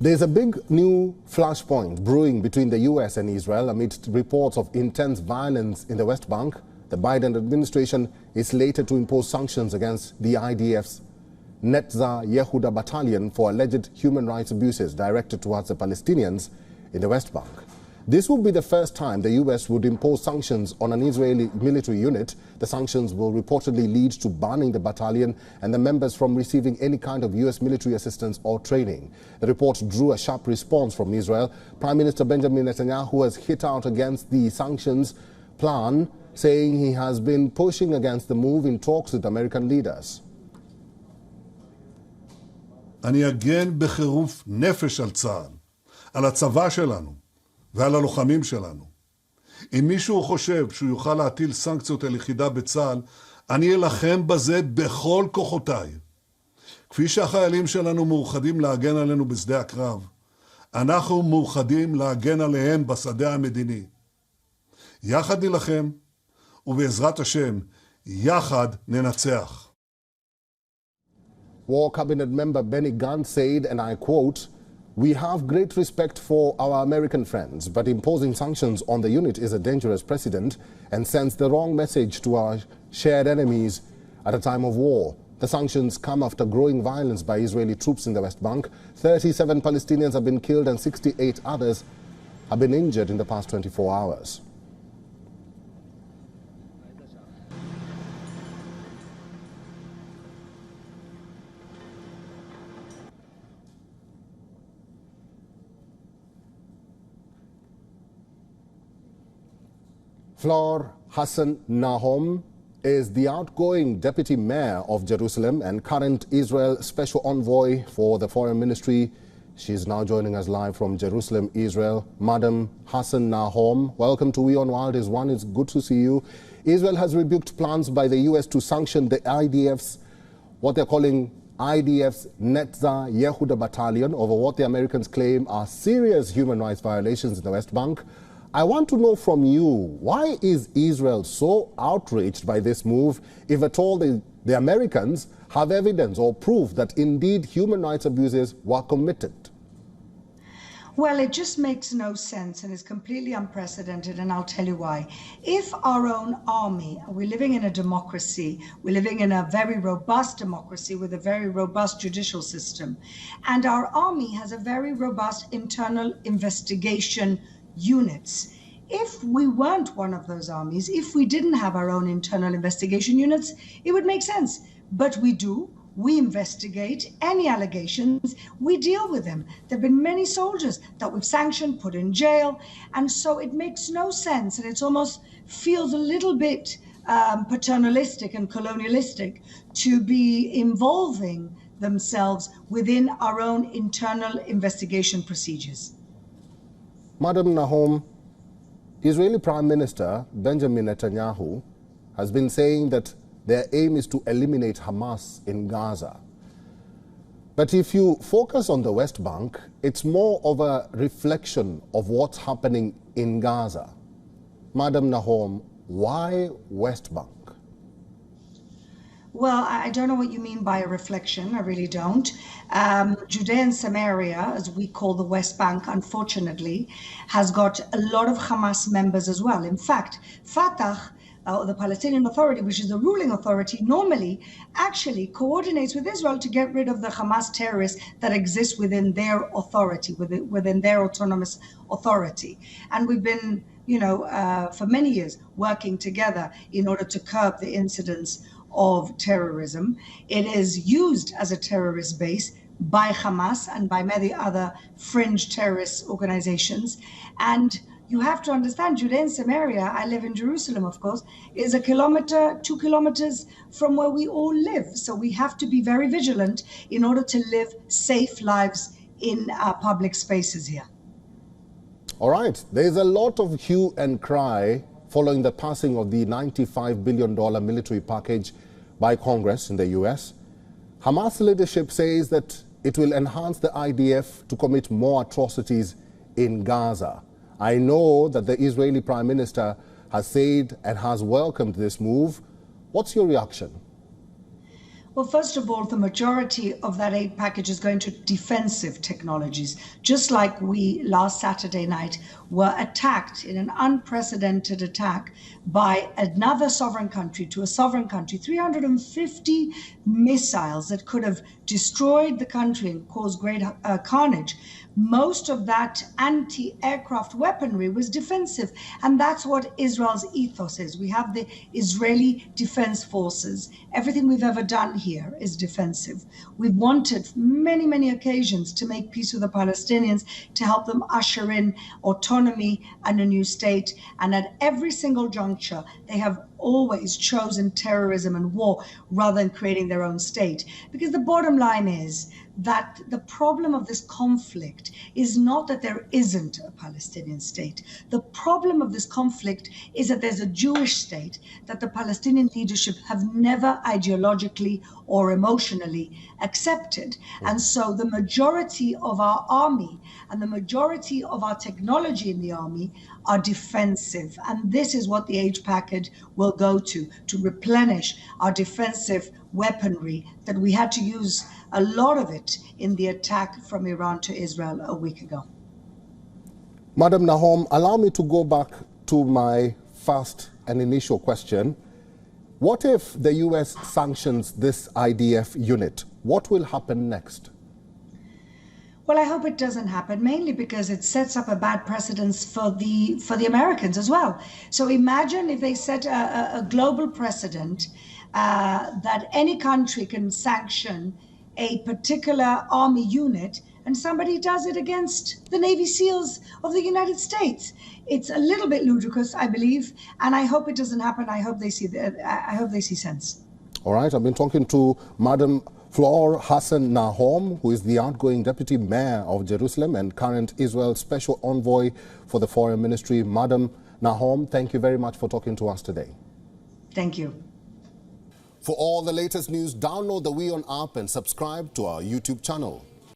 There's a big new flashpoint brewing between the US and Israel amidst reports of intense violence in the West Bank. The Biden administration is slated to impose sanctions against the IDF's Netzah Yehuda battalion for alleged human rights abuses directed towards the Palestinians in the West Bank. This would be the first time the US would impose sanctions on an Israeli military unit. The sanctions will reportedly lead to banning the battalion and the members from receiving any kind of US military assistance or training. The report drew a sharp response from Israel. Prime Minister Benjamin Netanyahu has hit out against the sanctions plan, saying he has been pushing against the move in talks with American leaders. אני אגן בחירוף נפש על צה"ל, על הצבא שלנו ועל הלוחמים שלנו. אם מישהו חושב שהוא יוכל להטיל סנקציות על יחידה בצה"ל, אני אלחם בזה בכל כוחותיי. כפי שהחיילים שלנו מאוחדים להגן עלינו בשדה הקרב, אנחנו מאוחדים להגן עליהם בשדה המדיני. יחד נלחם, ובעזרת השם, יחד ננצח. War Cabinet member Benny Gantz said, and I quote, "We have great respect for our American friends, but imposing sanctions on the unit is a dangerous precedent and sends the wrong message to our shared enemies at a time of war." The sanctions come after growing violence by Israeli troops in the West Bank. 37 Palestinians have been killed and 68 others have been injured in the past 24 hours. Flor Hassan Nahom is the outgoing deputy mayor of Jerusalem and current Israel special envoy for the foreign ministry. She's now joining us live from Jerusalem, Israel. Madam Hassan Nahom, welcome to WION World. It's good to see you. Israel has rebuked plans by the US to sanction the IDF's, what they're calling IDF's Netzah Yehuda battalion over what the Americans claim are serious human rights violations in the West Bank. I want to know from you, why is Israel so outraged by this move, if at all the Americans have evidence or proof that indeed human rights abuses were committed? Well, it just makes no sense and is completely unprecedented, and I'll tell you why. If our own army, we're living in a democracy, we're living in a very robust democracy with a very robust judicial system, and our army has a very robust internal investigation units. If we weren't one of those armies, if we didn't have our own internal investigation units, it would make sense. But we do. We investigate any allegations, we deal with them. There have been many soldiers that we've sanctioned, put in jail, and so it makes no sense, and it almost feels a little bit paternalistic and colonialistic to be involving themselves within our own internal investigation procedures. Madam Nahom, Israeli Prime Minister Benjamin Netanyahu has been saying that their aim is to eliminate Hamas in Gaza. But if you focus on the West Bank, it's more of a reflection of what's happening in Gaza. Madam Nahom, why West Bank? Well, I don't know what you mean by a reflection. I really don't. Judea and Samaria, as we call the West Bank, unfortunately, has got a lot of Hamas members as well. In fact, Fatah, the Palestinian Authority, which is the ruling authority, normally actually coordinates with Israel to get rid of the Hamas terrorists that exist within their authority, within their autonomous authority. And we've been, for many years working together in order to curb the incidence of terrorism. It is used as a terrorist base by Hamas and by many other fringe terrorist organizations. And you have to understand, Judea and Samaria, I live in Jerusalem, of course, is 2 kilometers from where we all live. So we have to be very vigilant in order to live safe lives in our public spaces here. All right, there's a lot of hue and cry following the passing of the $95 billion military package by Congress in the US. Hamas leadership says that it will enhance the IDF to commit more atrocities in Gaza. I know that the Israeli Prime Minister has said and has welcomed this move. What's your reaction? Well, first of all, the majority of that aid package is going to defensive technologies, just like we last Saturday night were attacked in an unprecedented attack by another sovereign country to a sovereign country, 350 missiles that could have destroyed the country and caused great carnage. Most of that anti-aircraft weaponry was defensive. And that's what Israel's ethos is. We have the Israeli Defense Forces. Everything we've ever done here is defensive. We've wanted many, many occasions to make peace with the Palestinians, to help them usher in autonomy and a new state. And at every single juncture, they have always chosen terrorism and war rather than creating their own state. Because the bottom line is that the problem of this conflict is not that there isn't a Palestinian state. The problem of this conflict is that there's a Jewish state that the Palestinian leadership have never ideologically or emotionally accepted. And so the majority of our army and the majority of our technology in the army are defensive. And this is what the aid package will go to replenish our defensive weaponry that we had to use a lot of it in the attack from Iran to Israel a week ago. Madam Nahom, allow me to go back to my first and initial question. What if the US sanctions this IDF unit? What will happen next? Well, I hope it doesn't happen, mainly because it sets up a bad precedence for the Americans as well. So imagine if they set a global precedent that any country can sanction a particular army unit, and somebody does it against the Navy SEALs of the United States. It's a little bit ludicrous, I believe, and I hope it doesn't happen. I hope they see sense. All right, I've been talking to Madam Flor Hassan Nahom, who is the outgoing Deputy Mayor of Jerusalem and current Israel Special Envoy for the Foreign Ministry. Madam Nahom, thank you very much for talking to us today. Thank you. For all the latest news, download the WION app and subscribe to our YouTube channel.